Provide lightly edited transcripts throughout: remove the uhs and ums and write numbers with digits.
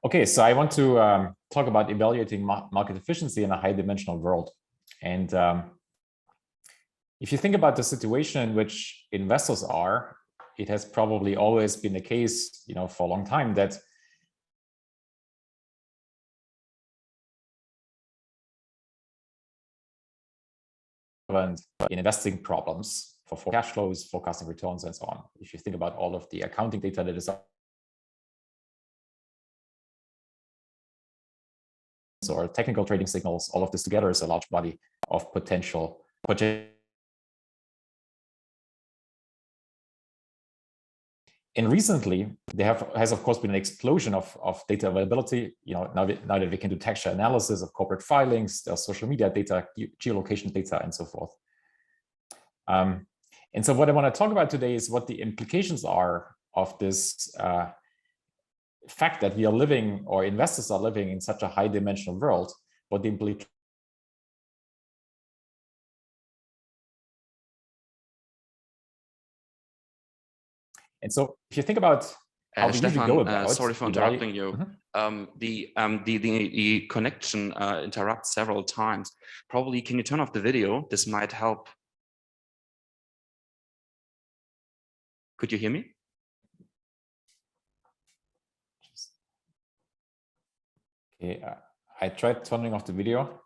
Okay, so I want to talk about evaluating market efficiency in a high-dimensional world. And if you think about the situation in which investors are, it has probably always been the case, for a long time that in investing problems for cash flows, forecasting returns, and so on. If you think about all of the accounting data that is or technical trading signals, all of this together is a large body of potential. And recently, there has of course been an explosion of data availability. Now that we can do texture analysis of corporate filings, there's social media data, geolocation data, and so forth. And so what I want to talk about today is what the implications are of this fact that we are living, or investors are living, in such a high-dimensional world. What the implications. And so if you think about how we usually go about, sorry for interrupting you. The connection interrupts several times. Probably, can you turn off the video? This might help. Could you hear me? Okay, I tried turning off the video.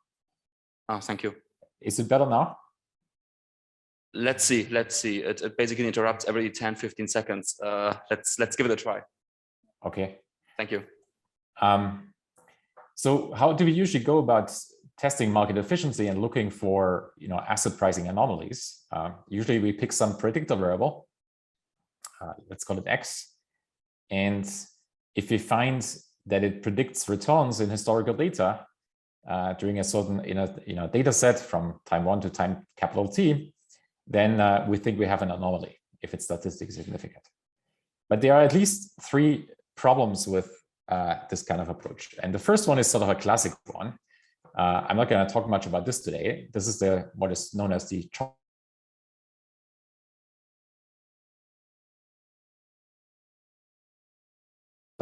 Oh, thank you. Is it better now? Let's see. It basically interrupts every 10-15 seconds. Let's give it a try. Okay. Thank you. So how do we usually go about testing market efficiency and looking for asset pricing anomalies? Usually we pick some predictor variable. Let's call it X. And if we find that it predicts returns in historical data during a certain data set from time 1 to time capital T, then we think we have an anomaly if it's statistically significant. But there are at least 3 problems with this kind of approach. And the first one is sort of a classic one. I'm not going to talk much about this today. This is what is known as the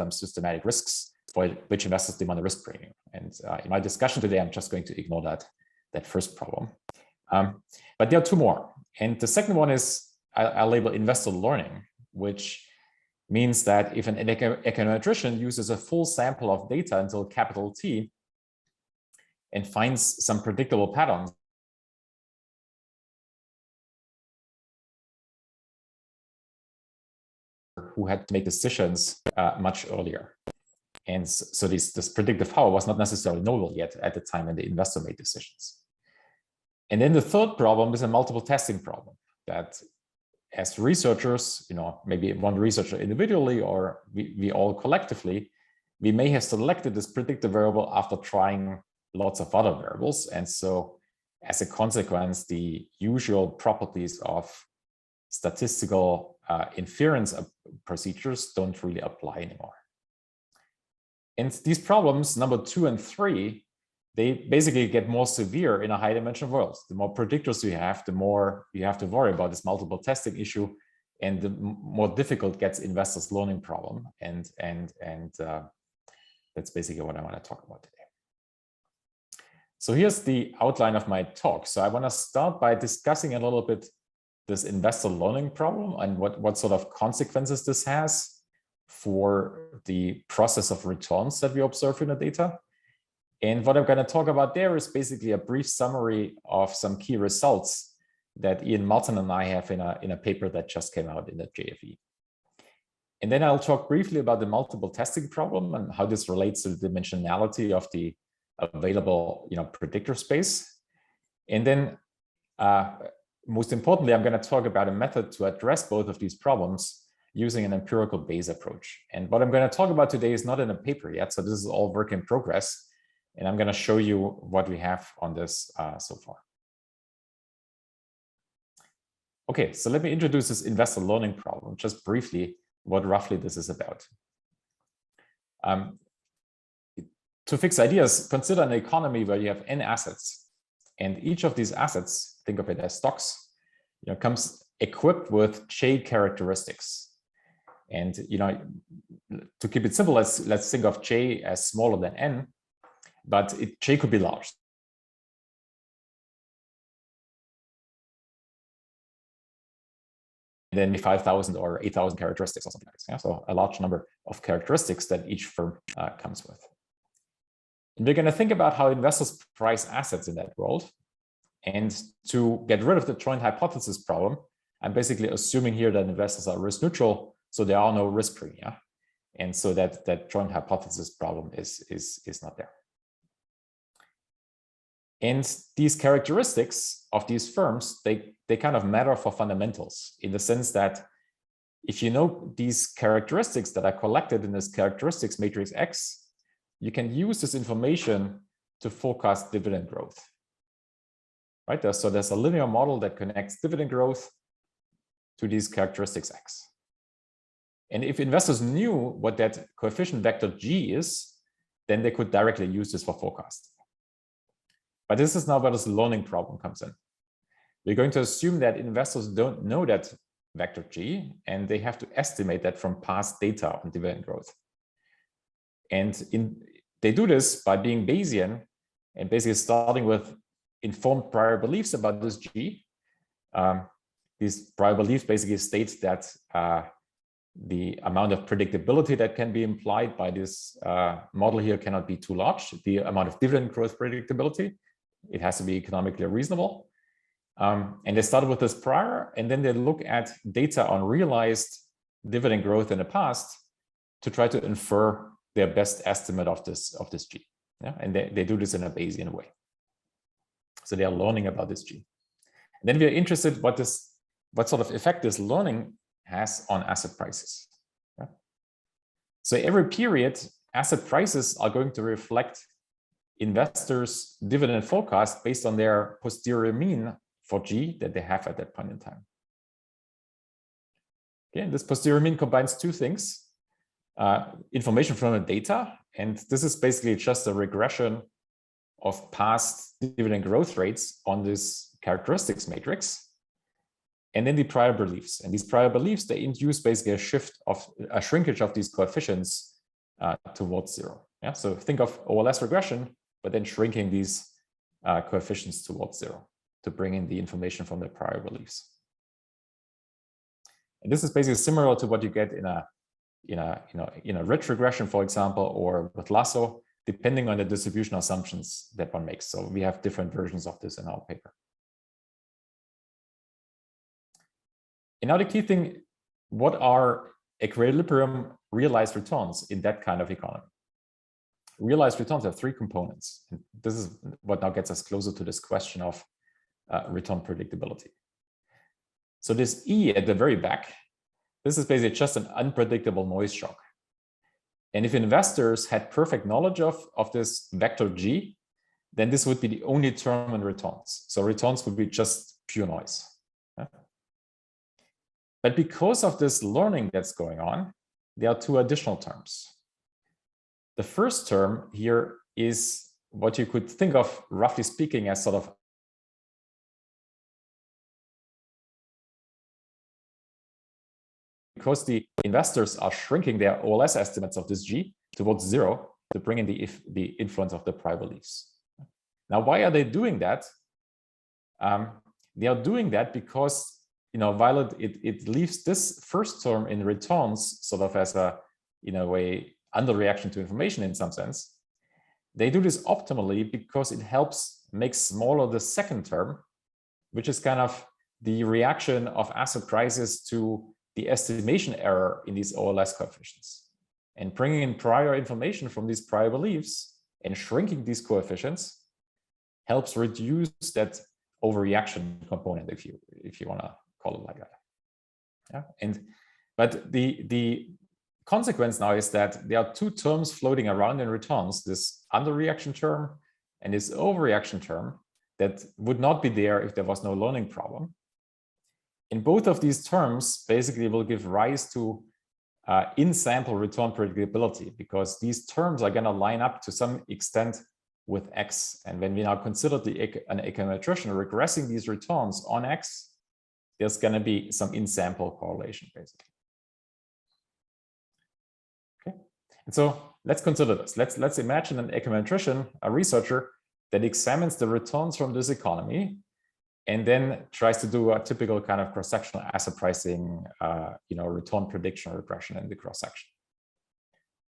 systematic risks for which investors demand a risk premium. And in my discussion today, I'm just going to ignore that first problem. But there are 2 more. And the second one is I'll label investor learning, which means that if an econometrician uses a full sample of data until capital T and finds some predictable patterns, who had to make decisions much earlier. And so this predictive power was not necessarily knowable yet at the time when the investor made decisions. And then the third problem is a multiple testing problem, that as researchers, maybe one researcher individually or we all collectively, we may have selected this predictive variable after trying lots of other variables. And so as a consequence, the usual properties of statistical inference procedures don't really apply anymore. And these problems, number 2 and 3, they basically get more severe in a high-dimensional world. The more predictors you have, the more you have to worry about this multiple testing issue, and the more difficult gets investors' learning problem. And that's basically what I want to talk about today. So here's the outline of my talk. So I want to start by discussing a little bit this investor learning problem and what sort of consequences this has for the process of returns that we observe in the data. And what I'm going to talk about there is basically a brief summary of some key results that Ian Martin and I have in a paper that just came out in the JFE. And then I'll talk briefly about the multiple testing problem and how this relates to the dimensionality of the available predictor space. And then most importantly, I'm going to talk about a method to address both of these problems using an empirical Bayes approach. And what I'm going to talk about today is not in a paper yet, so this is all work in progress. And I'm going to show you what we have on this so far. Okay, so let me introduce this investor learning problem, just briefly, what roughly this is about. To fix ideas, consider an economy where you have n assets, and each of these assets, think of it as stocks, comes equipped with J characteristics. And to keep it simple, let's think of J as smaller than N, but J could be large. And then 5,000 or 8,000 characteristics or something like this. Yeah? So a large number of characteristics that each firm comes with. And we're going to think about how investors price assets in that world. And to get rid of the joint hypothesis problem, I'm basically assuming here that investors are risk neutral, so there are no risk premia. And so that joint hypothesis problem is not there. And these characteristics of these firms, they kind of matter for fundamentals in the sense that if you know these characteristics that are collected in this characteristics matrix X, you can use this information to forecast dividend growth. Right? So there's a linear model that connects dividend growth to these characteristics X. And if investors knew what that coefficient vector G is, then they could directly use this for forecasting. But this is now where this learning problem comes in. We're going to assume that investors don't know that vector G, and they have to estimate that from past data on dividend growth. And they do this by being Bayesian and basically starting with informed prior beliefs about this G. These prior beliefs basically state that the amount of predictability that can be implied by this model here cannot be too large. The amount of dividend growth predictability, it has to be economically reasonable. And they started with this prior, and then they look at data on realized dividend growth in the past to try to infer their best estimate of this G. Yeah? And they do this in a Bayesian way. So they are learning about this G. And then we are interested what sort of effect this learning has on asset prices. Yeah? So every period, asset prices are going to reflect investors' dividend forecast based on their posterior mean for G that they have at that point in time. Okay, and this posterior mean combines two things, information from the data, and this is basically just a regression of past dividend growth rates on this characteristics matrix, and then the prior beliefs. And these prior beliefs, they induce basically a shrinkage of these coefficients towards zero. Yeah, so think of OLS regression, but then shrinking these coefficients towards zero to bring in the information from the prior beliefs. And this is basically similar to what you get in a ridge regression, for example, or with lasso, depending on the distribution assumptions that one makes. So we have different versions of this in our paper. And now the key thing, what are equilibrium realized returns in that kind of economy? Realized returns have three components. And this is what now gets us closer to this question of return predictability. So this E at the very back, this is basically just an unpredictable noise shock. And if investors had perfect knowledge of this vector G, then this would be the only term in returns. So returns would be just pure noise. Yeah? But because of this learning that's going on, there are two additional terms. The first term here is what you could think of, roughly speaking, as sort of because the investors are shrinking their OLS estimates of this G towards zero to bring in the influence of the prior beliefs. Now, why are they doing that? They are doing that because, while it leaves this first term in returns sort of as a, way underreaction to information in some sense, they do this optimally because it helps make smaller the second term, which is kind of the reaction of asset prices to the estimation error in these OLS coefficients. And bringing in prior information from these prior beliefs and shrinking these coefficients helps reduce that overreaction component, if you want to call it like that. Yeah. But the consequence now is that there are two terms floating around in returns, this underreaction term and this overreaction term, that would not be there if there was no learning problem. And both of these terms basically will give rise to in-sample return predictability, because these terms are going to line up to some extent with X. And when we now consider an econometrician regressing these returns on X, there's going to be some in-sample correlation, basically. And so let's consider this. Let's imagine an econometrician, a researcher that examines the returns from this economy and then tries to do a typical kind of cross-sectional asset pricing, return prediction or regression in the cross-section.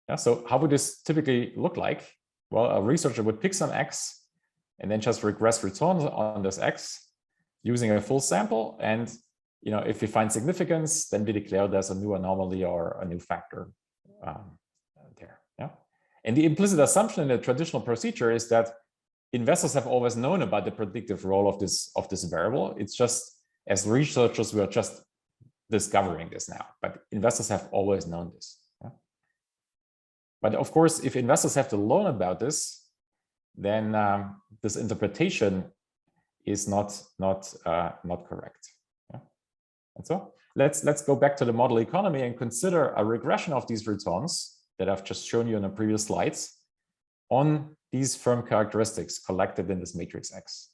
Yeah, so how would this typically look like? Well, a researcher would pick some X and then just regress returns on this X using a full sample. And if we find significance, then we declare there's a new anomaly or a new factor there. Yeah. And the implicit assumption in the traditional procedure is that investors have always known about the predictive role of this variable. It's just as researchers, we are just discovering this now, but investors have always known this. Yeah? But of course, if investors have to learn about this, then this interpretation is not correct. Yeah? And so let's go back to the model economy and consider a regression of these returns that I've just shown you in the previous slides on these firm characteristics collected in this matrix X.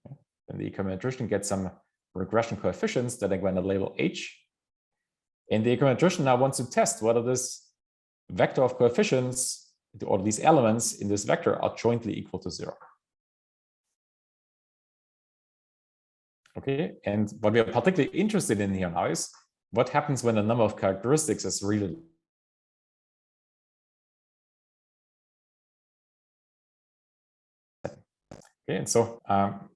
Okay? And the econometrician gets some regression coefficients that I'm going to label H. And the econometrician now wants to test whether this vector of coefficients or these elements in this vector are jointly equal to 0. Okay, and what we are particularly interested in here now is what happens when the number of characteristics is really okay, and so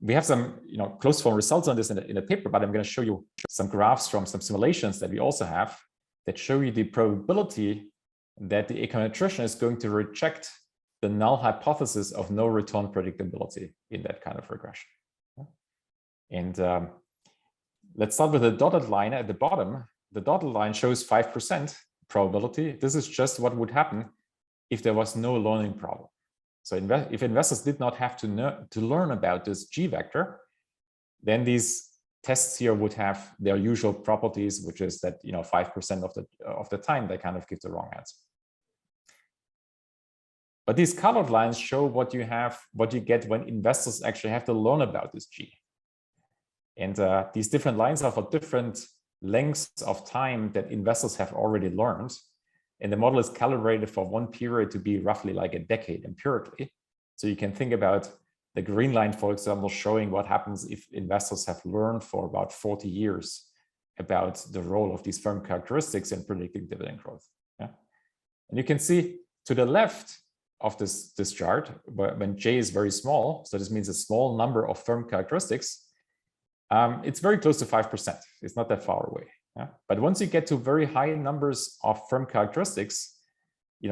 we have some closed form results on this in the paper, but I'm going to show you some graphs from some simulations that we also have that show you the probability that the econometrician is going to reject the null hypothesis of no return predictability in that kind of regression. And let's start with the dotted line at the bottom. The dotted line shows 5% probability. This is just what would happen if there was no learning problem. So if investors did not have to learn about this G vector, then these tests here would have their usual properties, which is that 5% of the time they kind of give the wrong answer. But these colored lines show what you get when investors actually have to learn about this G. And these different lines are for different lengths of time that investors have already learned. And the model is calibrated for one period to be roughly like a decade empirically. So you can think about the green line, for example, showing what happens if investors have learned for about 40 years about the role of these firm characteristics in predicting dividend growth. Yeah? And you can see to the left of this chart, when J is very small, so this means a small number of firm characteristics, it's very close to 5%. It's not that far away. Yeah? But once you get to very high numbers of firm characteristics,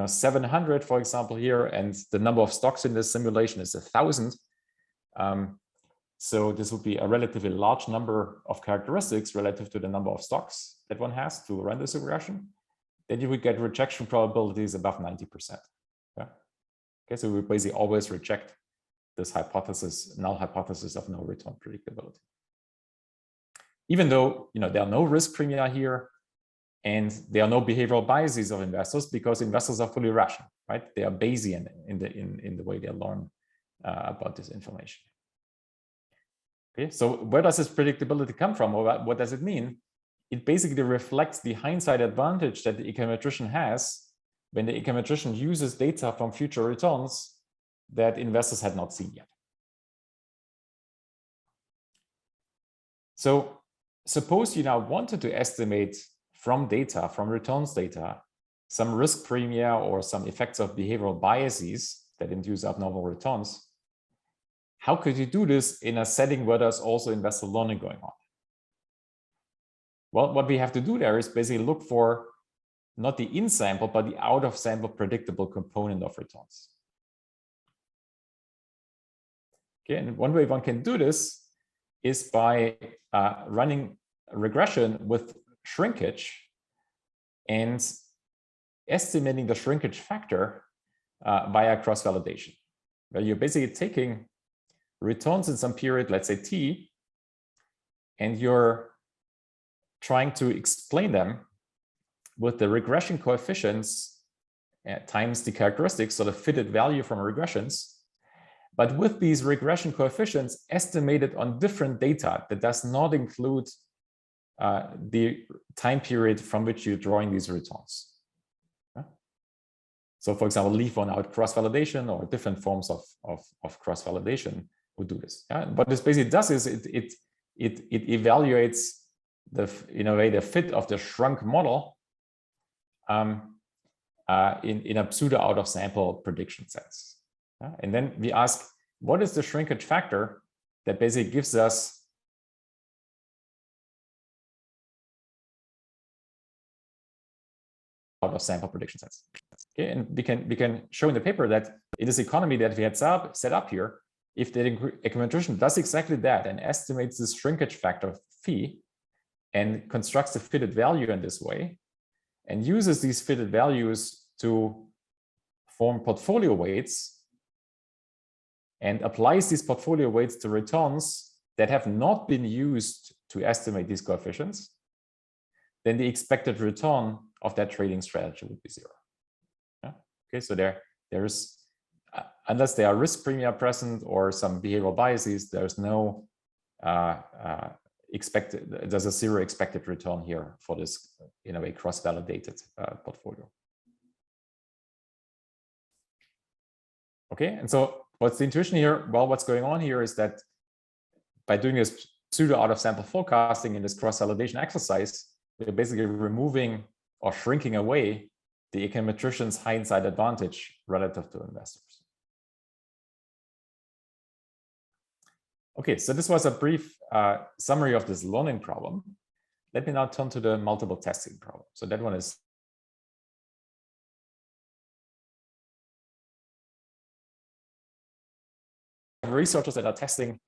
700, for example, here, and the number of stocks in this simulation is 1,000. So this would be a relatively large number of characteristics relative to the number of stocks that one has to run this regression. Then you would get rejection probabilities above 90%. Yeah? Okay, so we basically always reject this hypothesis, null hypothesis of no return predictability. Even though there are no risk premia here, and there are no behavioral biases of investors because investors are fully rational, right? They are Bayesian in the way they learn about this information. Okay, so where does this predictability come from, or what does it mean? It basically reflects the hindsight advantage that the econometrician has when the econometrician uses data from future returns that investors had not seen yet. So suppose you now wanted to estimate from data, from returns data, some risk premia or some effects of behavioral biases that induce abnormal returns. How could you do this in a setting where there's also investor learning going on? Well, what we have to do there is basically look for not the in-sample, but the out-of-sample predictable component of returns. Okay, and one way one can do this is by running a regression with shrinkage and estimating the shrinkage factor via cross-validation, where you're basically taking returns in some period, let's say t, and you're trying to explain them with the regression coefficients times the characteristics, so the fitted value from regressions, but with these regression coefficients estimated on different data that does not include the time period from which you're drawing these returns. So for example, leave one out cross-validation or different forms of cross-validation would do this. Yeah? What this basically does is it evaluates in a way the fit of the shrunk model in a pseudo out of sample prediction sense. Yeah? And then we ask, what is the shrinkage factor that basically gives us out of sample prediction sets? Okay, and we can show in the paper that in this economy that we had set up here, if the econometrician does exactly that and estimates this shrinkage factor phi and constructs a fitted value in this way and uses these fitted values to form portfolio weights and applies these portfolio weights to returns that have not been used to estimate these coefficients, then the expected return of that trading strategy would be 0. Yeah? Okay, so there's unless there are risk premia present or some behavioral biases, there's no there's a 0 expected return here for this in a way cross-validated portfolio. Okay, and so what's the intuition here? Well, what's going on here is that by doing this pseudo out of sample forecasting in this cross-validation exercise, we're basically removing or shrinking away the econometrician's hindsight advantage relative to investors. Okay, so this was a brief summary of this learning problem. Let me now turn to the multiple testing problem. So that one is researchers that are testing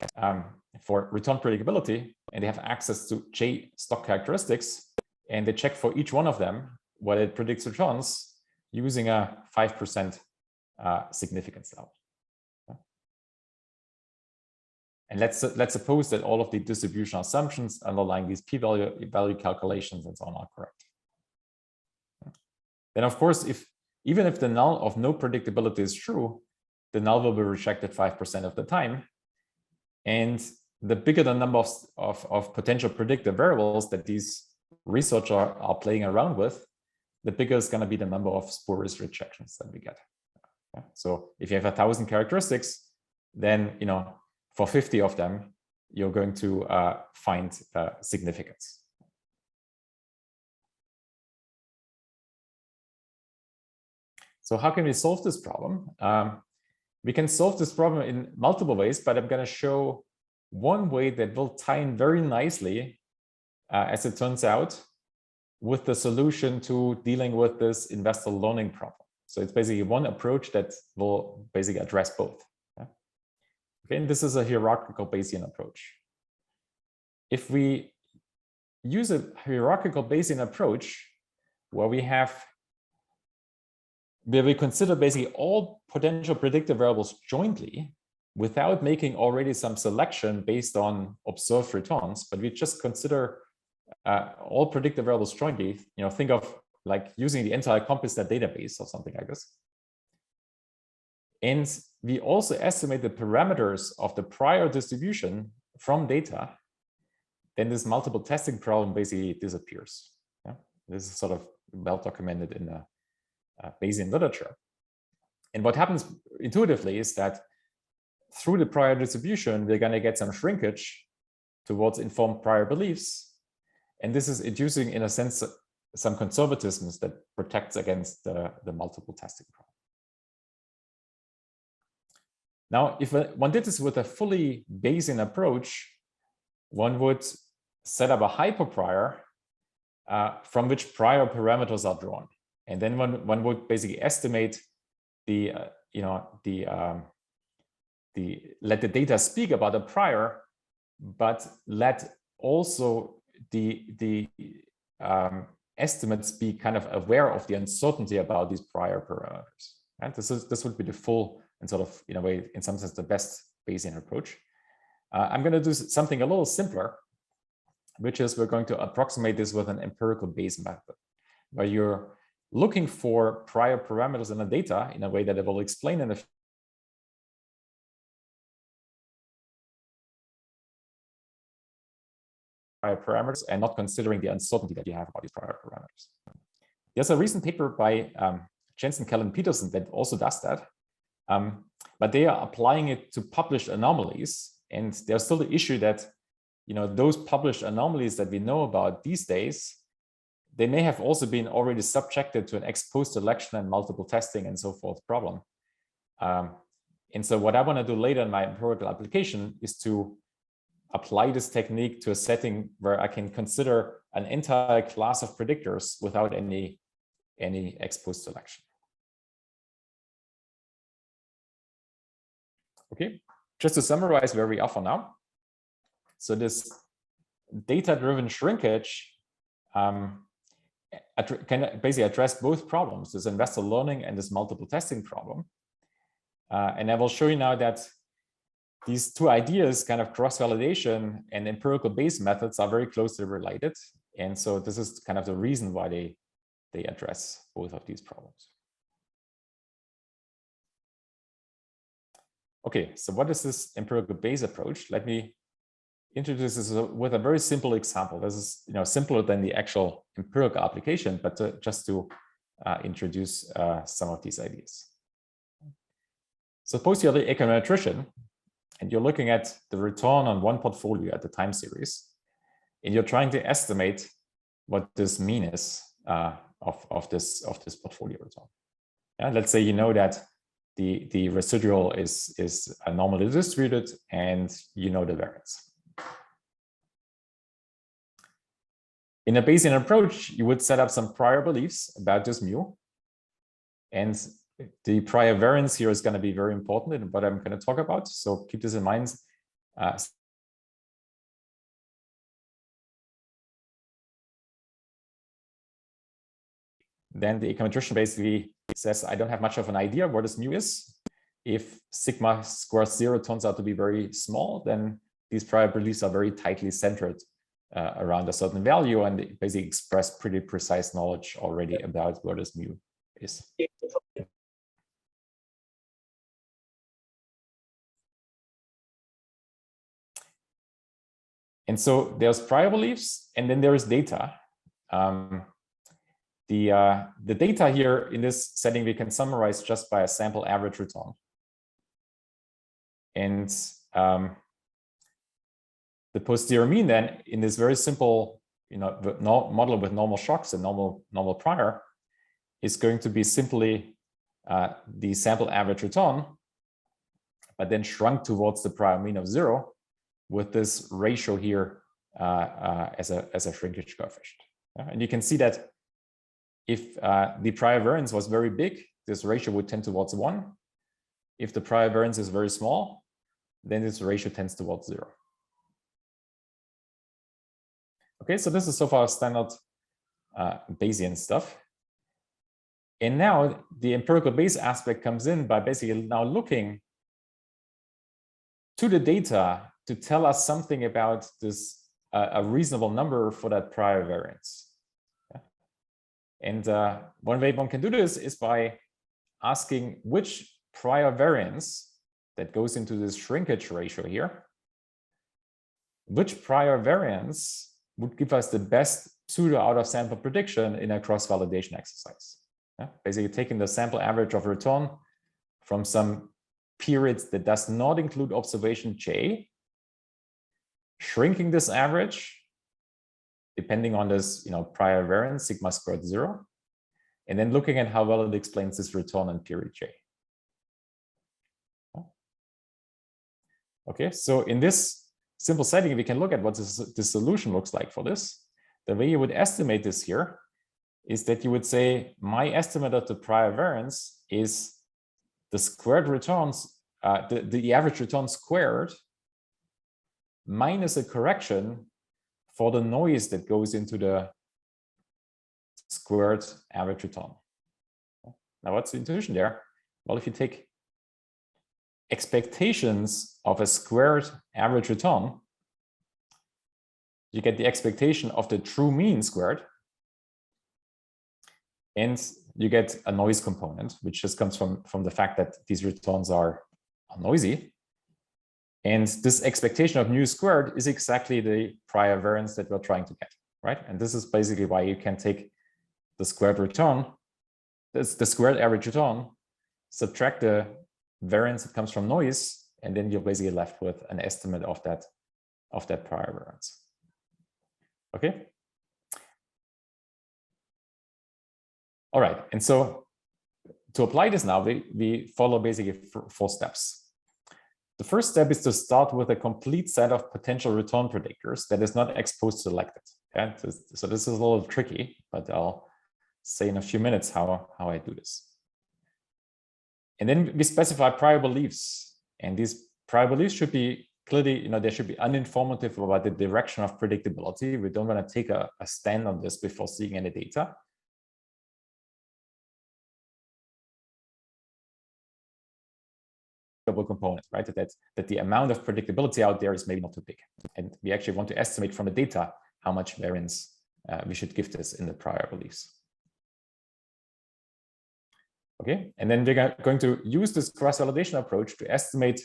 for return predictability, and they have access to J stock characteristics, and they check for each one of them what it predicts returns using a 5% significance level. And let's suppose that all of the distribution assumptions underlying these p-value calculations and so on are correct. Then, of course, even if the null of no predictability is true, the null will be rejected 5% of the time. And the bigger the number of potential predictive variables that these researchers are playing around with, the bigger is going to be the number of spurious rejections that we get. Yeah? So if you have 1,000 characteristics, then for 50 of them, you're going to find significance. So how can we solve this problem? We can solve this problem in multiple ways, but I'm going to show one way that will tie in very nicely, as it turns out, with the solution to dealing with this investor learning problem. So it's basically one approach that will basically address both. Okay, and this is a hierarchical Bayesian approach. If we use a hierarchical Bayesian approach where we consider basically all potential predictive variables jointly without making already some selection based on observed returns, but we just consider all predictive variables jointly, think of like using the entire CompuStat database or something like this. And we also estimate the parameters of the prior distribution from data, then this multiple testing problem basically disappears. Yeah? This is sort of well documented in the Bayesian literature. And what happens intuitively is that through the prior distribution, we're going to get some shrinkage towards informed prior beliefs. And this is inducing, in a sense, some conservatism that protects against the multiple testing problem. Now, if one did this with a fully Bayesian approach, one would set up a hyperprior from which prior parameters are drawn. And then one would basically estimate let the data speak about a prior, but let also the estimates be kind of aware of the uncertainty about these prior parameters. And this would be the full and sort of, in a way, in some sense, the best Bayesian approach. I'm going to do something a little simpler, which is we're going to approximate this with an empirical Bayes method, where you're looking for prior parameters in the data in a way that I will explain in a prior parameters and not considering the uncertainty that you have about these prior parameters. There's a recent paper by Jensen, Kellen, Peterson that also does that. But they are applying it to published anomalies. And there's still the issue that, those published anomalies that we know about these days, they may have also been already subjected to an ex post selection and multiple testing and so forth problem. And so what I want to do later in my empirical application is to apply this technique to a setting where I can consider an entire class of predictors without any ex post selection. Okay, just to summarize where we are for now. So this data-driven shrinkage can basically address both problems, this investor learning and this multiple testing problem. And I will show you now that these two ideas, kind of cross-validation and empirical Bayes methods, are very closely related. And so this is kind of the reason why they address both of these problems. Okay, so what is this empirical Bayes approach? Let me introduce this with a very simple example. This is simpler than the actual empirical application, but just to introduce some of these ideas. Suppose you're the econometrician and you're looking at the return on one portfolio at the time series, and you're trying to estimate what this mean is of this portfolio return. Yeah, let's say you know that the residual is normally distributed and you know the variance. In a Bayesian approach, you would set up some prior beliefs about this mu, and the prior variance here is going to be very important in what I'm going to talk about. So keep this in mind. Then the econometrician basically says, I don't have much of an idea what this mu is. If sigma squared 0 turns out to be very small, then these prior beliefs are very tightly centered around a certain value, and they basically express pretty precise knowledge already about where this mu is. And so there's prior beliefs, and then there is data. The data here in this setting we can summarize just by a sample average return. And the posterior mean then in this very simple model with normal shocks and normal prior is going to be simply the sample average return, but then shrunk towards the prior mean of 0 with this ratio here as a shrinkage coefficient. And you can see that if the prior variance was very big, this ratio would tend towards 1. If the prior variance is very small, then this ratio tends towards 0. Okay, so this is so far standard Bayesian stuff. And now the empirical Bayes aspect comes in by basically now looking to the data to tell us something about this, a reasonable number for that prior variance. Yeah. And one way one can do this is by asking which prior variance that goes into this shrinkage ratio here, which prior variance would give us the best pseudo out of sample prediction in a cross-validation exercise. Yeah. Basically taking the sample average of return from some periods that does not include observation J, shrinking this average depending on this prior variance sigma squared 0, and then looking at how well it explains this return in period J. Okay, so in this simple setting, we can look at what this solution looks like for this. The way you would estimate this here is that you would say my estimate of the prior variance is the squared returns, the average return squared minus a correction for the noise that goes into the squared average return. Now, what's the intuition there? Well, if you take expectations of a squared average return, you get the expectation of the true mean squared, and you get a noise component, which just comes from the fact that these returns are noisy. And this expectation of mu squared is exactly the prior variance that we're trying to get, right? And this is basically why you can take the squared return, the squared average return, subtract the variance that comes from noise, and then you're basically left with an estimate of that prior variance. Okay. All right, and so to apply this now, we follow basically 4 steps. The first step is to start with a complete set of potential return predictors that is not exposed selected. Okay? So this is a little tricky, but I'll say in a few minutes how I do this. And then we specify prior beliefs, and these prior beliefs should be clearly, they should be uninformative about the direction of predictability. We don't want to take a stand on this before seeing any data. Components, right? That the amount of predictability out there is maybe not too big, and we actually want to estimate from the data how much variance we should give this in the prior beliefs. Okay, and then we're going to use this cross-validation approach to estimate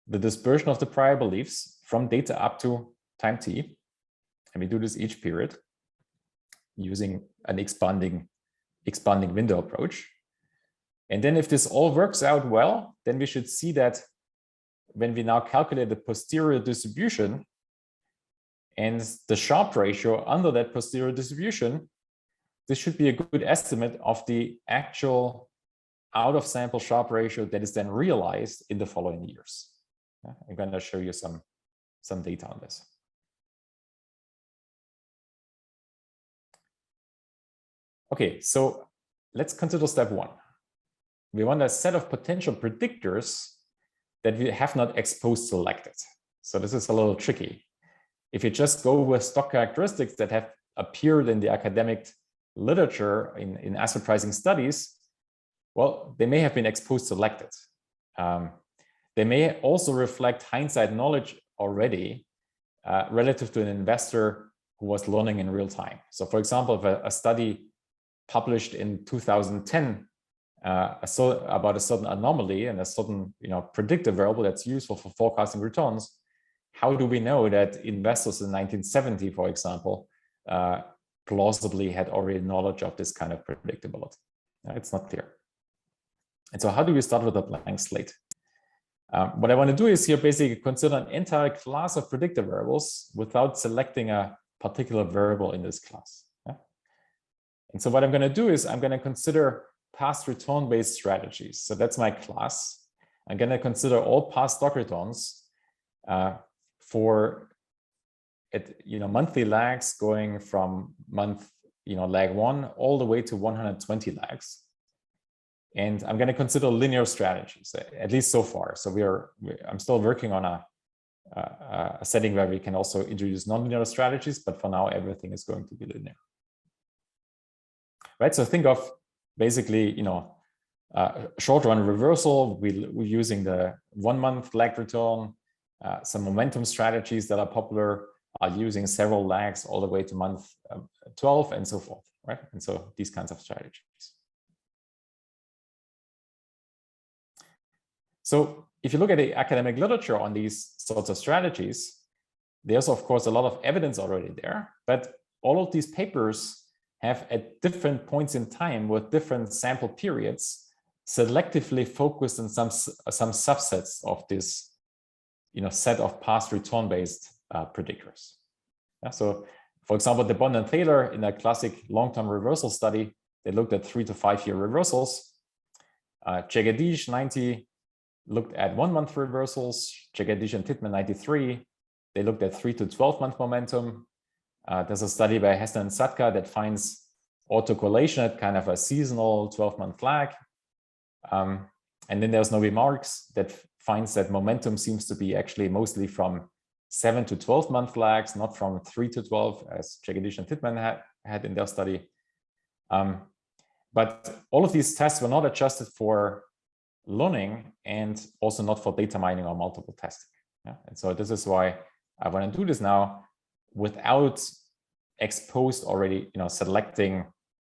the dispersion of the prior beliefs from data up to time t, and we do this each period using an expanding window approach. And then if this all works out well, then we should see that when we now calculate the posterior distribution and the Sharpe ratio under that posterior distribution, this should be a good estimate of the actual out of sample Sharpe ratio that is then realized in the following years. I'm going to show you some data on this. Okay, so let's consider step 1. We want a set of potential predictors that we have not exposed selected. So this is a little tricky. If you just go with stock characteristics that have appeared in the academic literature in asset pricing studies, well, they may have been exposed selected. They may also reflect hindsight knowledge already relative to an investor who was learning in real time. So for example, if a study published in 2010 about a certain anomaly and a certain predictive variable that's useful for forecasting returns, how do we know that investors in 1970, for example, plausibly had already knowledge of this kind of predictability? It's not clear. And so how do we start with a blank slate? What I want to do is here basically consider an entire class of predictive variables without selecting a particular variable in this class. And so what I'm going to do is I'm going to consider past return-based strategies. So that's my class. I'm going to consider all past stock returns for monthly lags going from month lag 1 all the way to 120 lags. And I'm going to consider linear strategies, at least so far. So I'm still working on a setting where we can also introduce nonlinear strategies, but for now everything is going to be linear. Right. So think of basically, short run reversal. We're using the 1 month lag return. Some momentum strategies that are popular are using several lags all the way to month 12 and so forth. Right. And so these kinds of strategies. So if you look at the academic literature on these sorts of strategies, there's of course a lot of evidence already there, but all of these papers have at different points in time with different sample periods selectively focused on some subsets of this set of past return-based predictors. So for example, the Bond and Thaler in a classic long-term reversal study, they looked at 3 to 5 year reversals. Jagadish 90 looked at 1 month reversals. Jagadish and Titman 93, they looked at 3 to 12 month momentum. There's a study by Hessner and Satka that finds autocorrelation at kind of a seasonal 12-month lag. And then there's Novi Marks that finds that momentum seems to be actually mostly from 7 to 12-month lags, not from 3 to 12, as Jagadish and Titman had in their study. But all of these tests were not adjusted for learning and also not for data mining or multiple testing. And so this is why I want to do this now without exposed already, selecting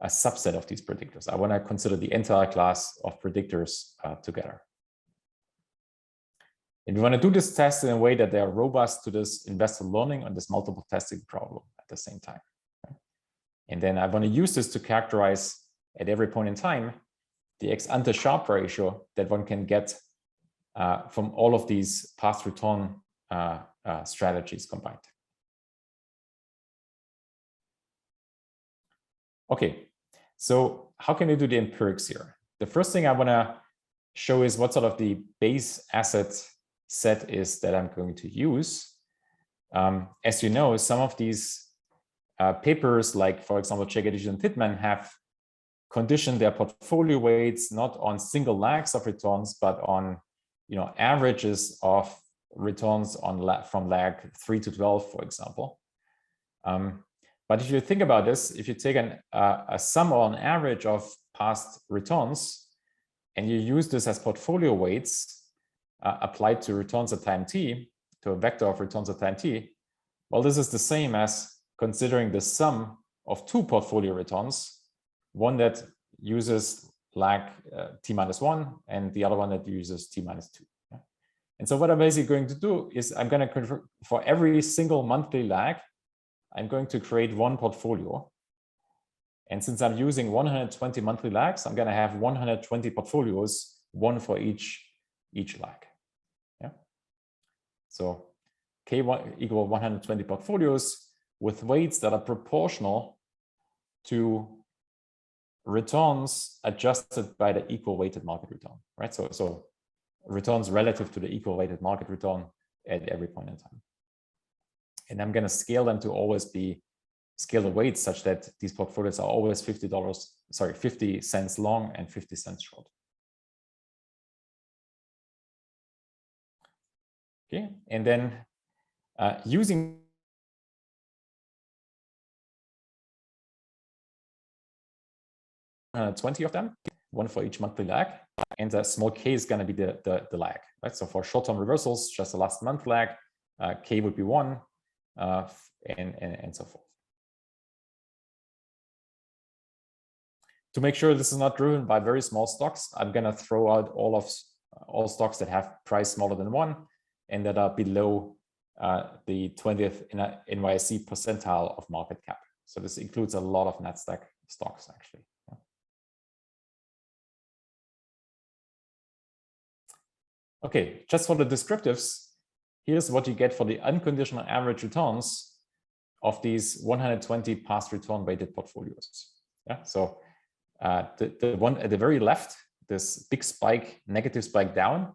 a subset of these predictors. I want to consider the entire class of predictors together. And we want to do this test in a way that they are robust to this investor learning and this multiple testing problem at the same time. And then I want to use this to characterize at every point in time the ex-ante Sharpe ratio that one can get from all of these past return strategies combined. Okay, so how can we do the empirics here? The first thing I want to show is what sort of the base asset set is that I'm going to use. As you know, some of these papers, like for example, Jagadish and Titman, have conditioned their portfolio weights not on single lags of returns, but on averages of returns on from lag 3 to 12, for example. But if you think about this, if you take a sum or an average of past returns and you use this as portfolio weights applied to returns at time t, to a vector of returns at time t, well, this is the same as considering the sum of two portfolio returns, one that uses lag t-1 and the other one that uses t-2. Yeah? And so what I'm basically going to do is I'm going to convert for every single monthly lag, I'm going to create one portfolio. And since I'm using 120 monthly lags, I'm going to have 120 portfolios, one for each lag. Yeah. So K1 equal 120 portfolios with weights that are proportional to returns adjusted by the equal weighted market return, right? So returns relative to the equal weighted market return at every point in time. And I'm going to scale them to always be scale the weights such that these portfolios are always 50 cents long and 50 cents short. Okay, and then using uh, 20 of them, one for each monthly lag, and the small k is going to be the lag, right? So for short-term reversals, just the last month lag, k would be 1, and so forth. To make sure this is not driven by very small stocks, I'm going to throw out all stocks that have price smaller than 1 and that are below the 20th NYSE percentile of market cap. So this includes a lot of NASDAQ stocks, actually. Yeah. Okay, just for the descriptives, here's what you get for the unconditional average returns of these 120 past return weighted portfolios. Yeah, so the one at the very left, this big spike, negative spike down,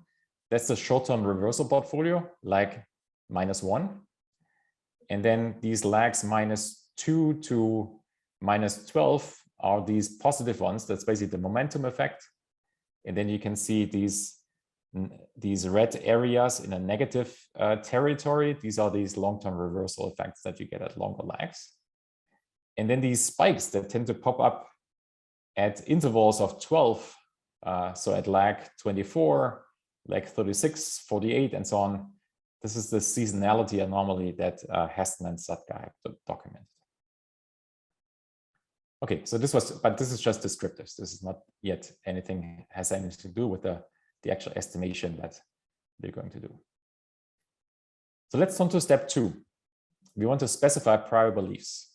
that's the short-term reversal portfolio, lag -1. And then these lags -2 to -12 are these positive ones. That's basically the momentum effect. And then you can see these red areas in a negative territory. These are these long-term reversal effects that you get at longer lags. And then these spikes that tend to pop up at intervals of 12, so at lag 24, lag 36, 48, and so on. This is the seasonality anomaly that Heston and Sutka have documented. Okay, so this is just descriptive. This is not yet has anything to do with the actual estimation that we're going to do. So let's turn to step 2. We want to specify prior beliefs.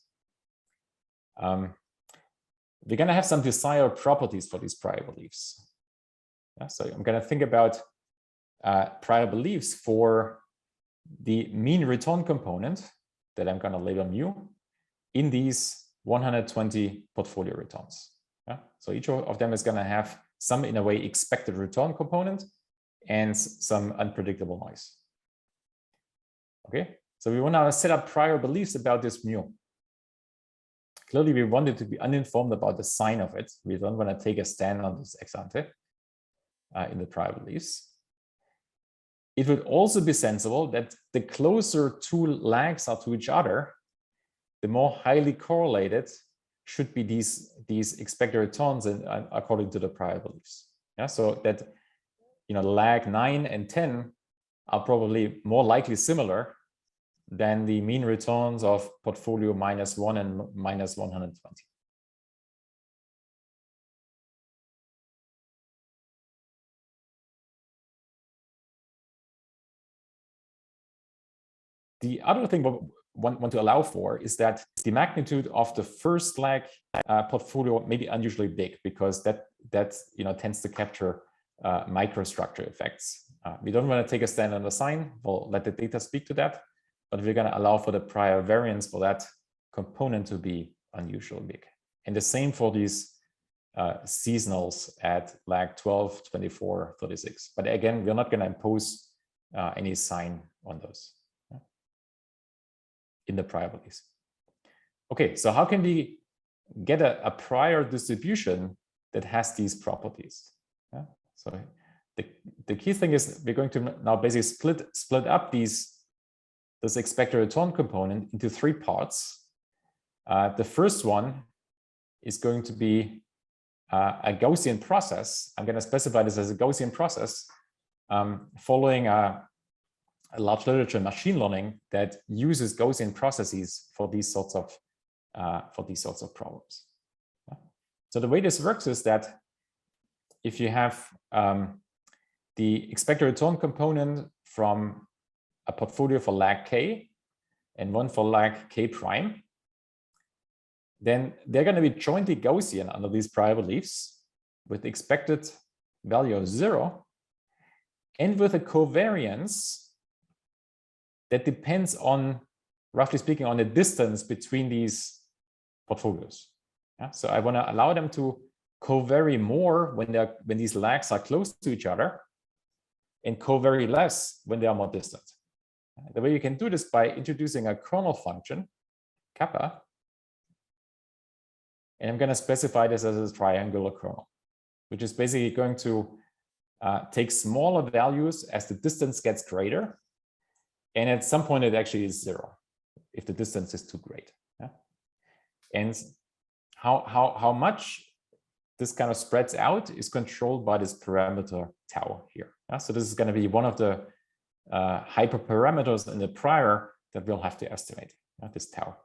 We're going to have some desired properties for these prior beliefs. Yeah, so I'm going to think about prior beliefs for the mean return component that I'm going to label mu in these 120 portfolio returns. Yeah? So each of them is going to have some, in a way, expected return component and some unpredictable noise. Okay, so we want to set up prior beliefs about this mu. Clearly, we wanted to be uninformed about the sign of it. We don't want to take a stand on this ex ante in the prior beliefs. It would also be sensible that the closer two lags are to each other, the more highly correlated should be these expected returns according to the prior beliefs. Yeah, so that lag 9 and 10 are probably more likely similar than the mean returns of portfolio -1 and -120. The other thing want to allow for is that the magnitude of the first lag portfolio may be unusually big, because that tends to capture microstructure effects. We don't want to take a stand on the sign. We'll let the data speak to that, but we're going to allow for the prior variance for that component to be unusually big. And the same for these seasonals at lag 12, 24, 36. But again, we're not going to impose any sign on those in the prior values. Okay, so how can we get a prior distribution that has these properties? So the key thing is we're going to now basically split up this expected return component into 3 parts. The first one is going to be a Gaussian process. I'm going to specify this as a Gaussian process following a large literature in machine learning that uses Gaussian processes for these sorts of problems. So the way this works is that if you have the expected return component from a portfolio for lag k and one for lag k prime, then they're going to be jointly Gaussian under these prior beliefs with the expected value of 0 and with a covariance that depends on, roughly speaking, on the distance between these portfolios. So I want to allow them to covary more when these lags are close to each other and covary less when they are more distant. The way you can do this by introducing a kernel function, kappa, and I'm going to specify this as a triangular kernel, which is basically going to take smaller values as the distance gets greater. And at some point, it actually is 0 if the distance is too great. And how much this kind of spreads out is controlled by this parameter tau here. So this is going to be one of the hyperparameters in the prior that we'll have to estimate, this tau.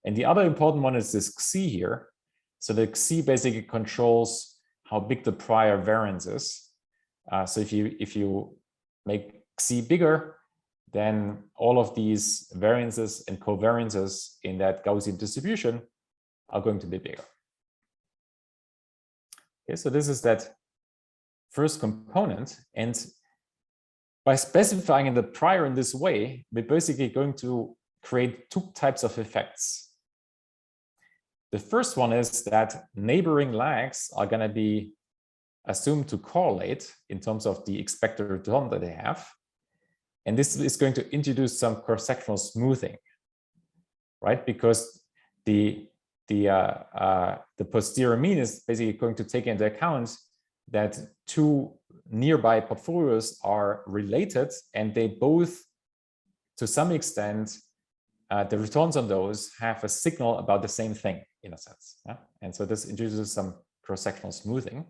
And the other important one is this xi here. So the xi basically controls how big the prior variance is. So if you make xi bigger, then all of these variances and covariances in that Gaussian distribution are going to be bigger. Okay, so this is that first component. And by specifying in the prior in this way, we're basically going to create 2 types of effects. The first one is that neighboring lags are going to be assumed to correlate in terms of the expected return that they have. And this is going to introduce some cross-sectional smoothing, right? Because the posterior mean is basically going to take into account that 2 nearby portfolios are related, and they both, to some extent, the returns on those have a signal about the same thing in a sense. And so this introduces some cross-sectional smoothing.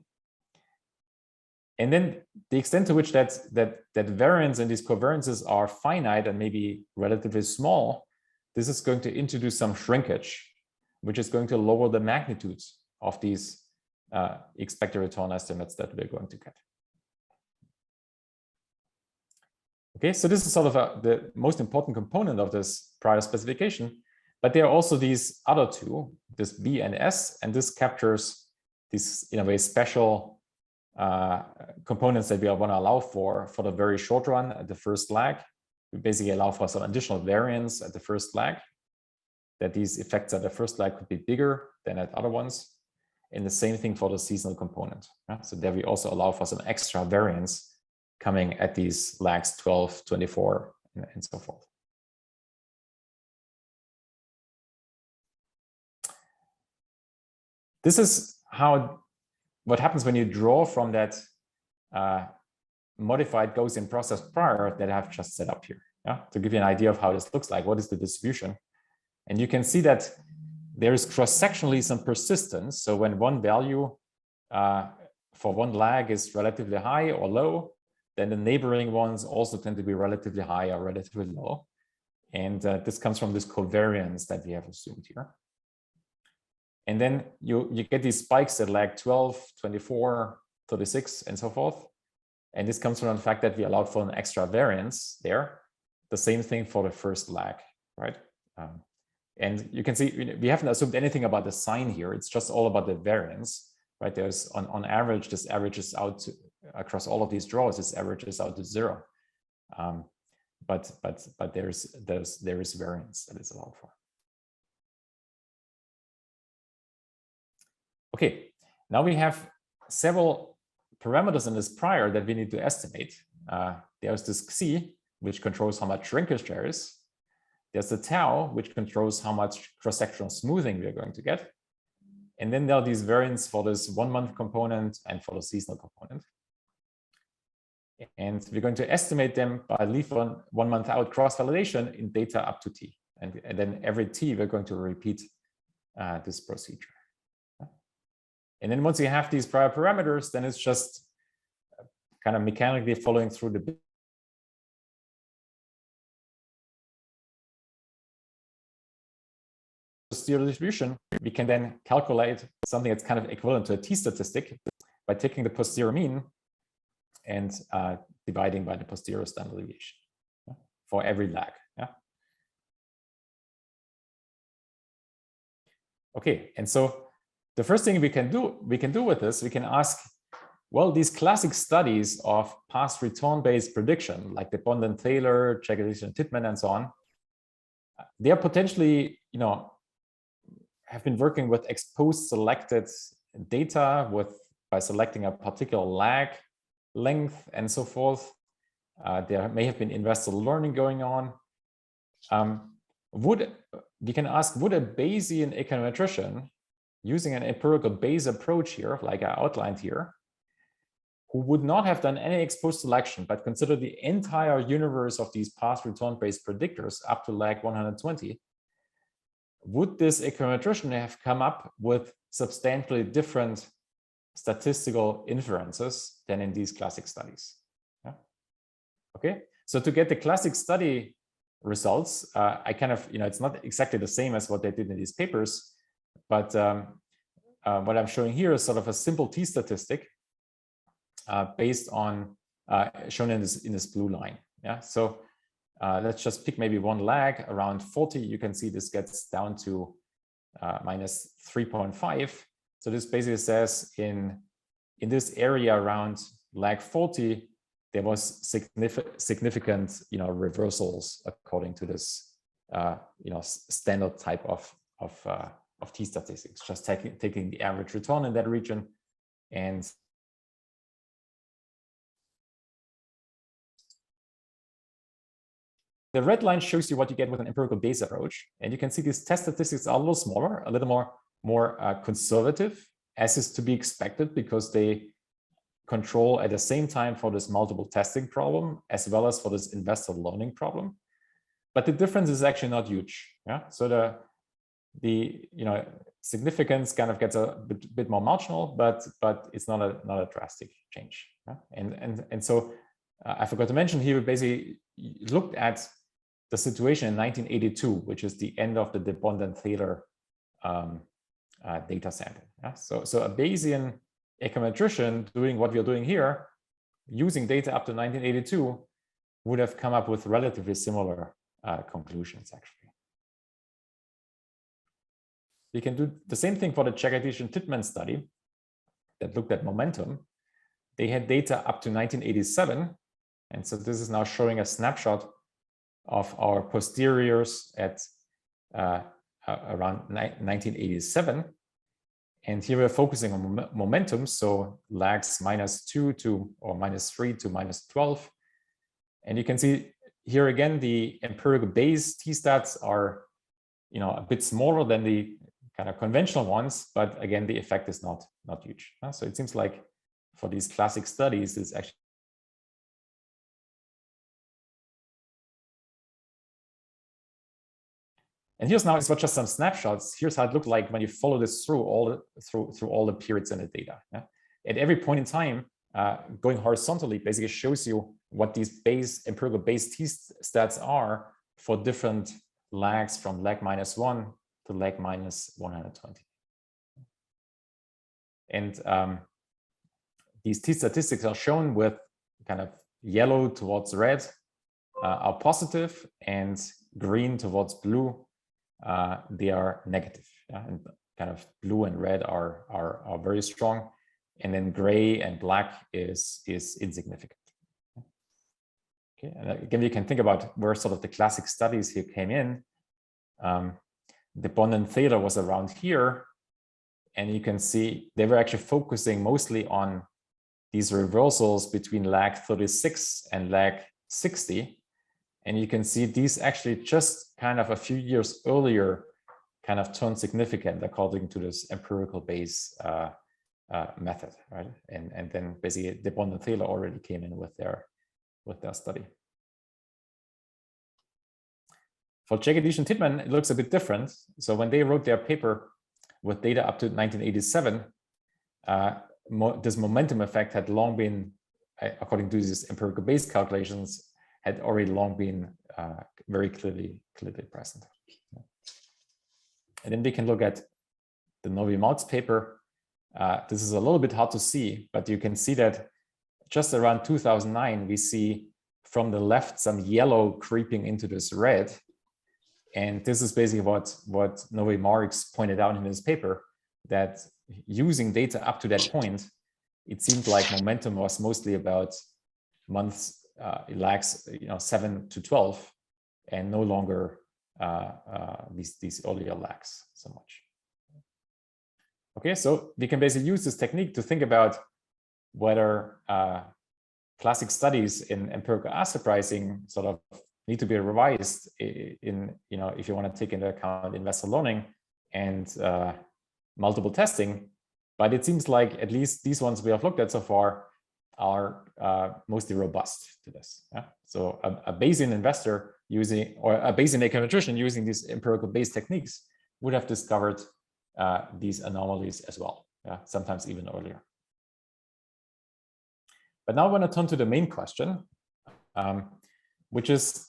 And then the extent to which that variance and these covariances are finite and maybe relatively small, this is going to introduce some shrinkage, which is going to lower the magnitudes of these expected return estimates that we're going to get. Okay, so this is sort of the most important component of this prior specification, but there are also these other 2, this B and S, and this captures these, in a way, special components that we want to allow for the very short run at the first lag. We basically allow for some additional variance at the first lag, that these effects at the first lag could be bigger than at other ones. And the same thing for the seasonal component. So there we also allow for some extra variance coming at these lags 12, 24, and so forth. This is what happens when you draw from that modified Gaussian process prior that I've just set up here, to give you an idea of how this looks like. What is the distribution? And you can see that there is cross-sectionally some persistence. So when one value for one lag is relatively high or low, then the neighboring ones also tend to be relatively high or relatively low. And this comes from this covariance that we have assumed here. And then you get these spikes at lag 12, 24, 36, and so forth. And this comes from the fact that we allowed for an extra variance there. The same thing for the first lag, right? And you can see we haven't assumed anything about the sign here. It's just all about the variance, right? There's on average, this averages out to, across all of these draws, this averages out to 0. But there is variance that is allowed for. Okay, now we have several parameters in this prior that we need to estimate. There's this xi, which controls how much shrinkage there is. There's the tau, which controls how much cross-sectional smoothing we're going to get. And then there are these variants for this 1 month component and for the seasonal component. And we're going to estimate them by leave 1 month out cross-validation in data up to t. And then every t, we're going to repeat this procedure. And then once you have these prior parameters, then it's just kind of mechanically following through the posterior distribution. We can then calculate something that's kind of equivalent to a t-statistic by taking the posterior mean and dividing by the posterior standard deviation for every lag. Okay, and so the first thing we can do with this, we can ask, well, these classic studies of past return-based prediction, like the Bond-Taylor, Jaggedish-Titman, and so on, they are potentially, have been working with exposed selected data by selecting a particular lag length and so forth. There may have been investor learning going on. We can ask, would a Bayesian econometrician using an empirical Bayes approach here, like I outlined here, who would not have done any exposed selection, but consider the entire universe of these past return-based predictors up to lag 120, would this econometrician have come up with substantially different statistical inferences than in these classic studies? Okay, so to get the classic study results, I kind of, it's not exactly the same as what they did in these papers, but what I'm showing here is sort of a simple t-statistic based on shown in this blue line. So let's just pick maybe one lag around 40. You can see this gets down to minus 3.5. So this basically says in this area around lag 40, there was significant reversals according to this standard type of t-statistics, just taking the average return in that region. And the red line shows you what you get with an empirical Bayes approach. And you can see these test statistics are a little smaller, a little more conservative, as is to be expected, because they control at the same time for this multiple testing problem, as well as for this investor learning problem. But the difference is actually not huge. So the significance kind of gets a bit more marginal, but it's not a drastic change. And so I forgot to mention here, we basically looked at the situation in 1982, which is the end of the Bond-Taylor data sample. So a Bayesian econometrician doing what we're doing here, using data up to 1982, would have come up with relatively similar conclusions, actually. You can do the same thing for the Jaggedish-Titman study that looked at momentum. They had data up to 1987. And so this is now showing a snapshot of our posteriors at around 1987. And here we're focusing on momentum, so lags -2 to or -3 to -12. And you can see here again, the empirical Bayes t-stats are a bit smaller than the kind of conventional ones, but again, the effect is not huge. So it seems like for these classic studies, it's actually and here's now just some snapshots. Here's how it looked like when you follow this through all the periods in the data. At every point in time, going horizontally basically shows you what these empirical Bayes t-stats are for different lags from lag -1 to lag -120. And these t-statistics are shown with kind of yellow towards red are positive and green towards blue they are negative. Yeah? And kind of blue and red are very strong, and then gray and black is insignificant. Okay, and again, you can think about where sort of the classic studies here came in. The bond and theta was around here, and you can see they were actually focusing mostly on these reversals between lag 36 and lag 60. And you can see these actually just kind of a few years earlier kind of turned significant according to this empirical Bayes method, right? And then basically the bond and theta already came in with their study. For Jagadish and Titman, it looks a bit different. So when they wrote their paper with data up to 1987, this momentum effect had long been, according to these empirical Bayes calculations, had already long been very clearly present. And then we can look at the Novi-Mautz paper. This is a little bit hard to see, but you can see that just around 2009, we see from the left some yellow creeping into this red. And this is basically what Novi-Mautz pointed out in his paper, that using data up to that point, it seemed like momentum was mostly about months, lags, 7 to 12, and no longer these earlier lags so much. Okay, so we can basically use this technique to think about whether classic studies in empirical asset pricing sort of need to be revised in, if you want to take into account investor learning and multiple testing. But it seems like at least these ones we have looked at so far are mostly robust to this. Yeah? So a Bayesian investor using, or a Bayesian econometrician using these empirical Bayes techniques would have discovered these anomalies as well, sometimes even earlier. But now I want to turn to the main question, which is,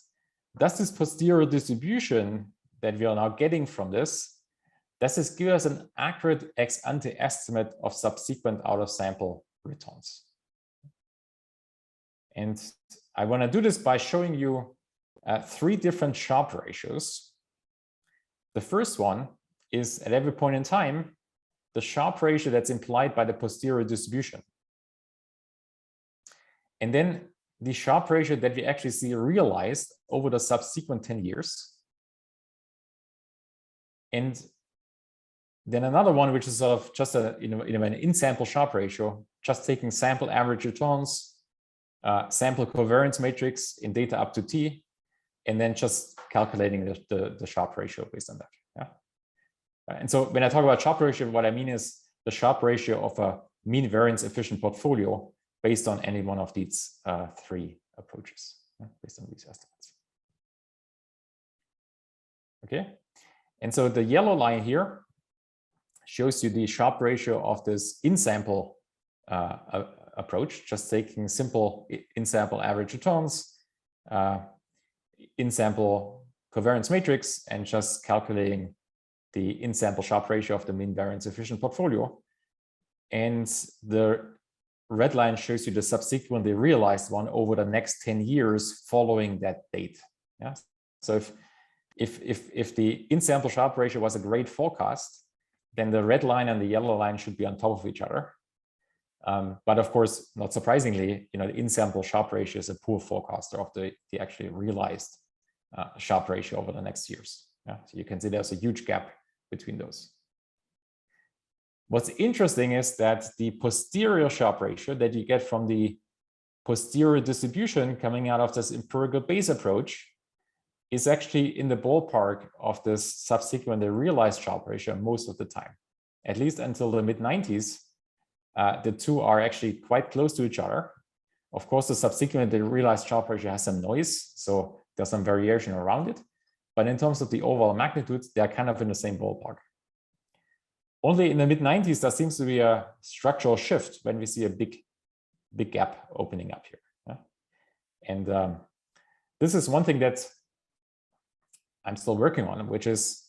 does this posterior distribution that we are now getting from this, does this give us an accurate ex-ante estimate of subsequent out-of-sample returns? And I want to do this by showing you 3 different Sharpe ratios. The first one is, at every point in time, the Sharpe ratio that's implied by the posterior distribution. And then the Sharpe ratio that we actually see realized over the subsequent 10 years. And then another one, which is sort of just an in-sample Sharpe ratio, just taking sample average returns, sample covariance matrix in data up to t, and then just calculating the Sharpe ratio based on that. Yeah. And so when I talk about Sharpe ratio, what I mean is the Sharpe ratio of a mean variance efficient portfolio based on any one of these 3 approaches, based on these estimates. Okay, and so the yellow line here shows you the Sharpe ratio of this in-sample approach, just taking simple in-sample average returns, in-sample covariance matrix, and just calculating the in-sample Sharpe ratio of the mean variance efficient portfolio. And the red line shows you the subsequently realized one over the next 10 years following that date. Yeah. So if the in-sample Sharpe ratio was a great forecast, then the red line and the yellow line should be on top of each other. But of course, not surprisingly, the in-sample Sharpe ratio is a poor forecaster of the actually realized Sharpe ratio over the next years. Yeah. So you can see there's a huge gap between those. What's interesting is that the posterior Sharpe ratio that you get from the posterior distribution coming out of this empirical Bayes approach is actually in the ballpark of this subsequently realized Sharpe ratio most of the time, at least until the mid-90s. The 2 are actually quite close to each other. Of course, the subsequently realized Sharpe ratio has some noise, so there's some variation around it. But in terms of the overall magnitudes, they're kind of in the same ballpark. Only in the mid-90s, there seems to be a structural shift when we see a big gap opening up here. Yeah? And this is one thing that I'm still working on, which is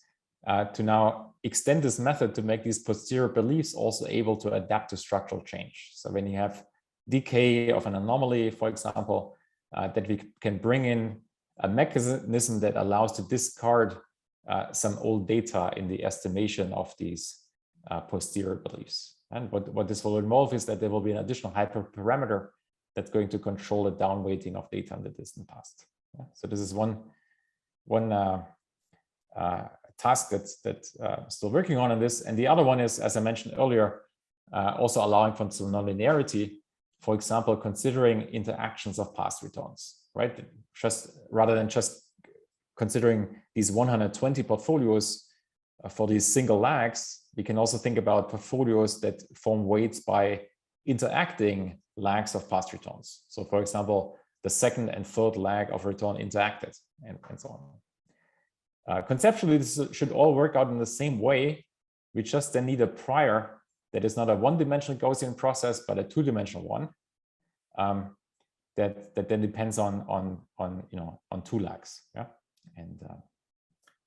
to now extend this method to make these posterior beliefs also able to adapt to structural change. So when you have decay of an anomaly, for example, that we can bring in a mechanism that allows to discard some old data in the estimation of these posterior beliefs. And what this will involve is that there will be an additional hyperparameter that's going to control the downweighting of data in the distant past. Yeah? So this is one task that still working on in this. And the other one is, as I mentioned earlier, also allowing for some nonlinearity. For example, considering interactions of past returns, right? Just rather than just considering these 120 portfolios for these single lags, we can also think about portfolios that form weights by interacting lags of past returns. So for example, the second and third lag of return interacted and so on. Conceptually, this should all work out in the same way. We just then need a prior that is not a one-dimensional Gaussian process, but a two-dimensional one that then depends on two lags. Yeah, and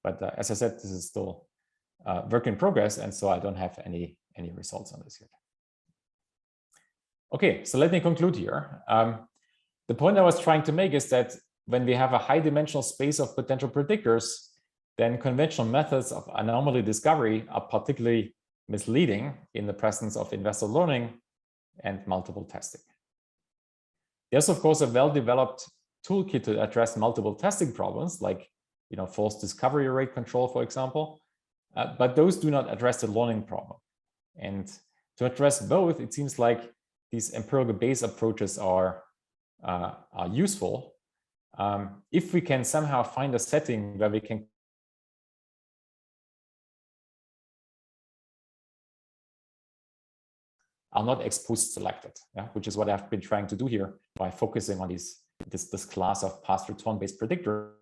but as I said, this is still work in progress, and so I don't have any results on this yet. Okay, so let me conclude here. The point I was trying to make is that when we have a high-dimensional space of potential predictors, then conventional methods of anomaly discovery are particularly misleading in the presence of investor learning and multiple testing. There's, of course, a well-developed toolkit to address multiple testing problems, like false discovery rate control, for example, but those do not address the learning problem. And to address both, it seems like these empirical-based approaches are useful if we can somehow find a setting where we can are not ex-post selected, yeah? Which is what I've been trying to do here by focusing on this class of past return-based predictor.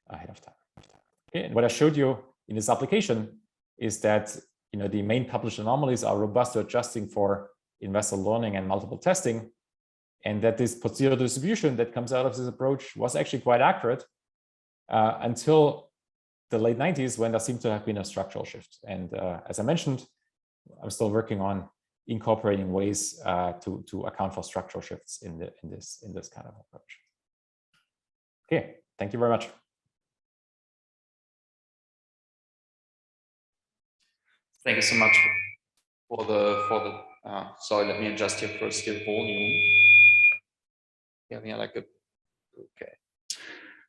Ahead of time. Okay, and what I showed you in this application is that the main published anomalies are robust to adjusting for investor learning and multiple testing, and that this posterior distribution that comes out of this approach was actually quite accurate until the late 90s, when there seemed to have been a structural shift. And as I mentioned, I'm still working on incorporating ways to account for structural shifts in this kind of approach. Okay, thank you very much. Thank you so much for the sorry, let me adjust here first your volume. Yeah, like a okay.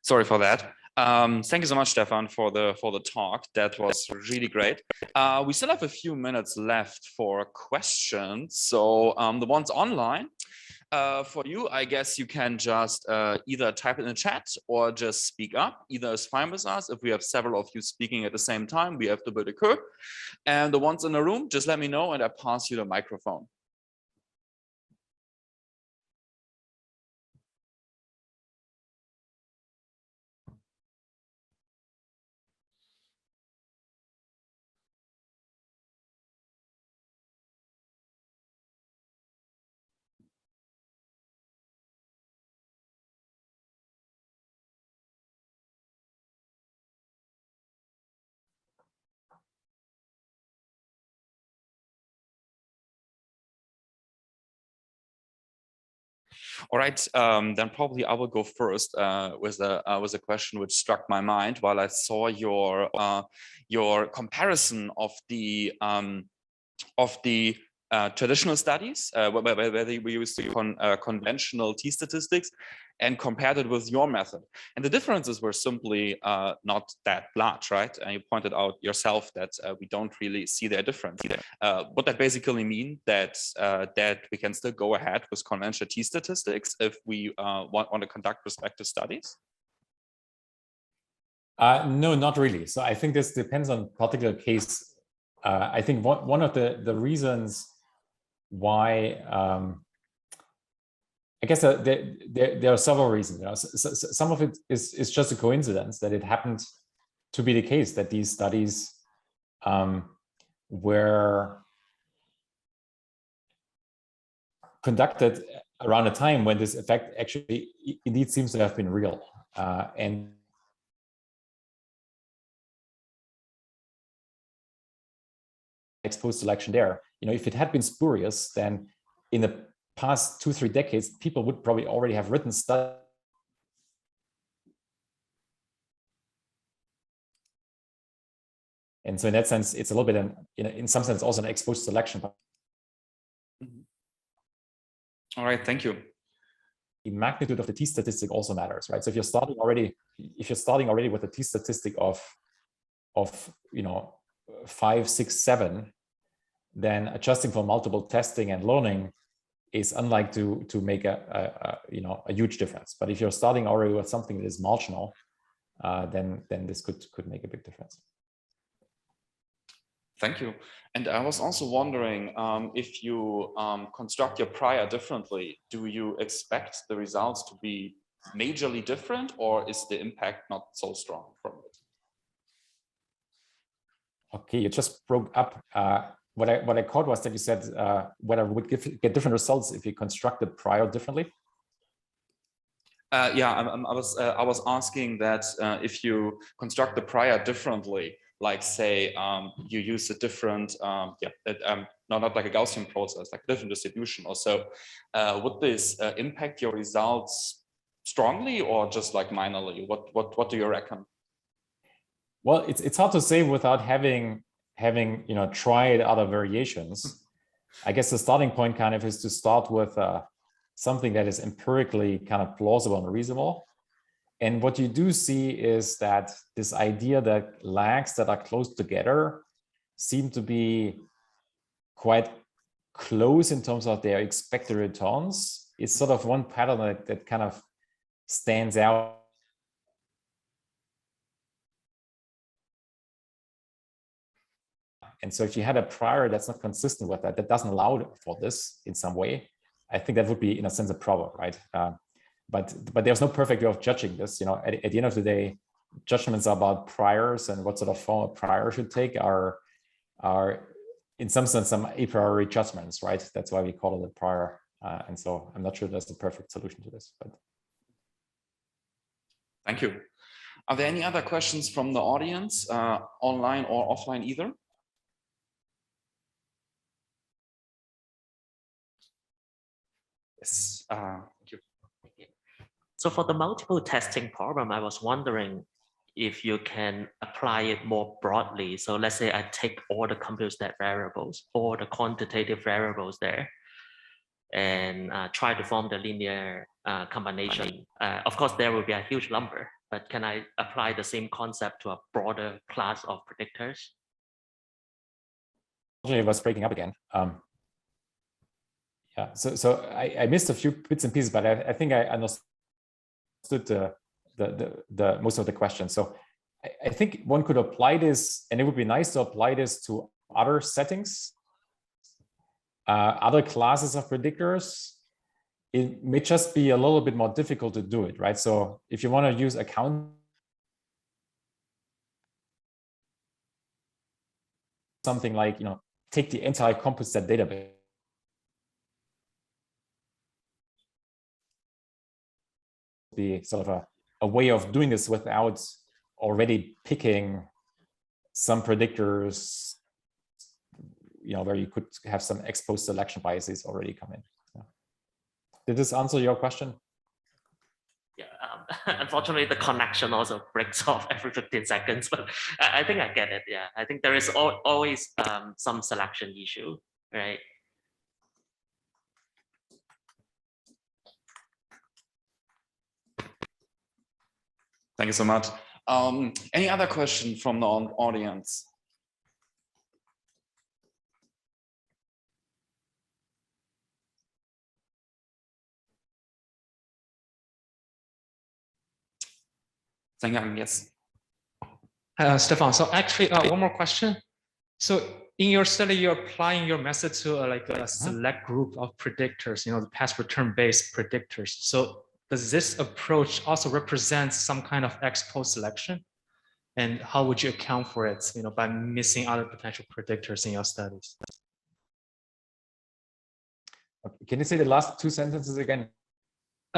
Sorry for that. Thank you so much, Stefan, for the talk. That was really great. We still have a few minutes left for questions. So the ones online, for you, I guess you can just either type it in the chat or just speak up. Either is fine with us. If we have several of you speaking at the same time, we have to build a curve. And the ones in the room, just let me know and I pass you the microphone. All right, then probably I will go first with a question which struck my mind while I saw your comparison of the traditional studies where we used conventional t-statistics and compared it with your method. And the differences were simply not that large, right? And you pointed out yourself that we don't really see their difference. Would that basically mean that we can still go ahead with conventional t-statistics if we want to conduct prospective studies? No, not really. So I think this depends on particular case. I think one of the reasons why I guess there are several reasons. Some of it is just a coincidence that it happened to be the case that these studies were conducted around a time when this effect actually indeed seems to have been real. And exposed selection there, if it had been spurious, then in the past 2-3 decades, people would probably already have written stuff. And so in that sense, it's a little bit, in some sense, also an exposed selection. All right, thank you. The magnitude of the t-statistic also matters, right? So if you're starting already with a t-statistic of 5, 6, 7, then adjusting for multiple testing and learning is unlike to make a huge difference. But if you're starting already with something that is marginal, then this could make a big difference. Thank you. And I was also wondering if you construct your prior differently, do you expect the results to be majorly different, or is the impact not so strong from it? Okay, you just broke up. What I caught was that you said whether we would get different results if you constructed prior differently. Yeah, I was asking that if you construct the prior differently, like say you use a different, not like a Gaussian process, like a different distribution or so, would this impact your results strongly or just like minorly? What do you reckon? Well, it's hard to say without having tried other variations. I guess the starting point kind of is to start with something that is empirically kind of plausible and reasonable. And what you do see is that this idea that lags that are close together seem to be quite close in terms of their expected returns. It's sort of one pattern that kind of stands out. And so if you had a prior that's not consistent with that doesn't allow for this in some way, I think that would be in a sense a problem, right? But there's no perfect way of judging this. At the end of the day, judgments about priors and what sort of form a prior should take are in some sense some a priori judgments, right? That's why we call it a prior. And so I'm not sure there's a perfect solution to this. But thank you. Are there any other questions from the audience, online or offline either? Yes, thank you. So for the multiple testing problem, I was wondering if you can apply it more broadly. So let's say I take all the compute state variables, all the quantitative variables there, and try to form the linear combination. Of course, there will be a huge number, but can I apply the same concept to a broader class of predictors? It was breaking up again. Yeah, so I missed a few bits and pieces, but I think I understood the most of the question. So I think one could apply this, and it would be nice to apply this to other settings, other classes of predictors. It may just be a little bit more difficult to do it, right? So if you want to use account something like, take the entire compute set database. Be sort of a way of doing this without already picking some predictors, where you could have some ex post selection biases already come in. Yeah. Did this answer your question? Yeah, unfortunately, the connection also breaks off every 15 seconds, but I think I get it. Yeah, I think there is always some selection issue, right? Thank you so much. Any other question from the audience? Yes. Stefan, so actually one more question. So in your study, you're applying your method to like a select group of predictors, the past return based predictors. So does this approach also represent some kind of ex post selection? And how would you account for it, by missing other potential predictors in your studies? Can you say the last two sentences again?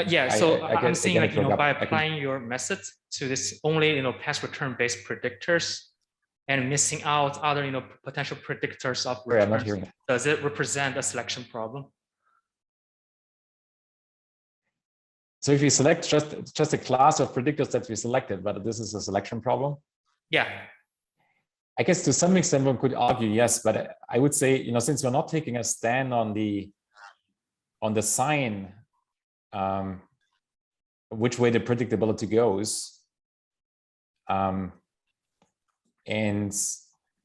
Yeah, so I'm saying like, by applying your method to this only, past return based predictors and missing out other, potential predictors of returns, I'm not hearing it. Does it represent a selection problem? So if we select just a class of predictors that we selected, but this is a selection problem. Yeah. I guess to some extent one could argue yes, but I would say, you know, since we're not taking a stand on the sign, which way the predictability goes, and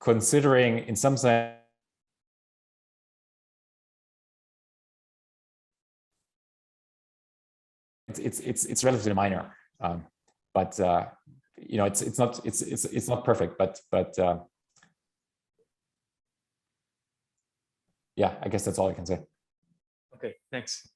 considering in some sense it's relatively minor, but you know, it's not perfect, but yeah, I guess that's all I can say. Okay, thanks.